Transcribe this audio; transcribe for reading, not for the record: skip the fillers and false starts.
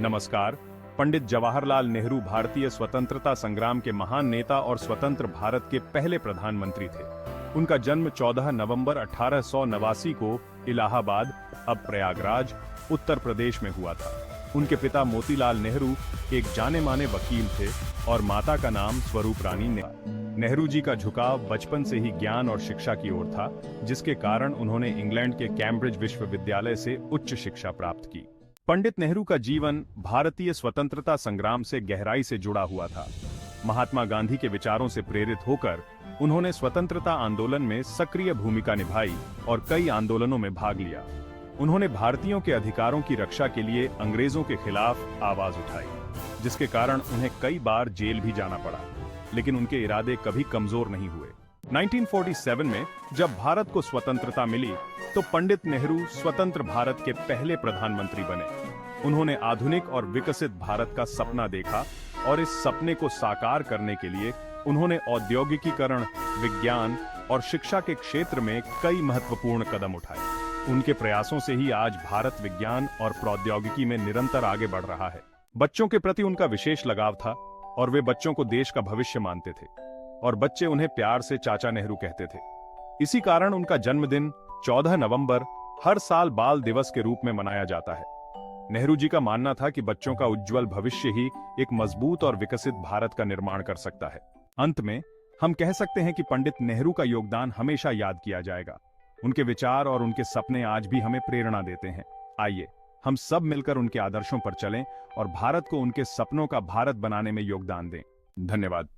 नमस्कार। पंडित जवाहरलाल नेहरू भारतीय स्वतंत्रता संग्राम के महान नेता और स्वतंत्र भारत के पहले प्रधानमंत्री थे। उनका जन्म 14 नवंबर 1889 को इलाहाबाद, अब प्रयागराज, उत्तर प्रदेश में हुआ था। उनके पिता मोतीलाल नेहरू एक जाने माने वकील थे और माता का नाम स्वरूप रानी नेहरू जी का झुकाव बचपन से ही ज्ञान और शिक्षा की ओर था, जिसके कारण उन्होंने इंग्लैंड के कैम्ब्रिज विश्वविद्यालय से उच्च शिक्षा प्राप्त की। पंडित नेहरू का जीवन भारतीय स्वतंत्रता संग्राम से गहराई से जुड़ा हुआ था। महात्मा गांधी के विचारों से प्रेरित होकर उन्होंने स्वतंत्रता आंदोलन में सक्रिय भूमिका निभाई और कई आंदोलनों में भाग लिया। उन्होंने भारतीयों के अधिकारों की रक्षा के लिए अंग्रेजों के खिलाफ आवाज उठाई, जिसके कारण उन्हें कई बार जेल भी जाना पड़ा, लेकिन उनके इरादे कभी कमजोर नहीं हुए। 1947 में जब भारत को स्वतंत्रता मिली तो पंडित नेहरू स्वतंत्र भारत के पहले प्रधानमंत्री बने। उन्होंने आधुनिक और विकसित भारत का सपना देखा और इस सपने को साकार करने के लिए उन्होंने औद्योगिकीकरण, विज्ञान और शिक्षा के क्षेत्र में कई महत्वपूर्ण कदम उठाए। उनके प्रयासों से ही आज भारत विज्ञान और प्रौद्योगिकी में निरंतर आगे बढ़ रहा है। बच्चों के प्रति उनका विशेष लगाव था और वे बच्चों को देश का भविष्य मानते थे और बच्चे उन्हें प्यार से चाचा नेहरू कहते थे। इसी कारण उनका जन्मदिन 14 नवंबर हर साल बाल दिवस के रूप में मनाया जाता है। नेहरू जी का मानना था कि बच्चों का उज्जवल भविष्य ही एक मजबूत और विकसित भारत का निर्माण कर सकता है। अंत में हम कह सकते हैं कि पंडित नेहरू का योगदान हमेशा याद किया जाएगा। उनके विचार और उनके सपने आज भी हमें प्रेरणा देते हैं। आइए हम सब मिलकर उनके आदर्शों पर चलें और भारत को उनके सपनों का भारत बनाने में योगदान दें। धन्यवाद।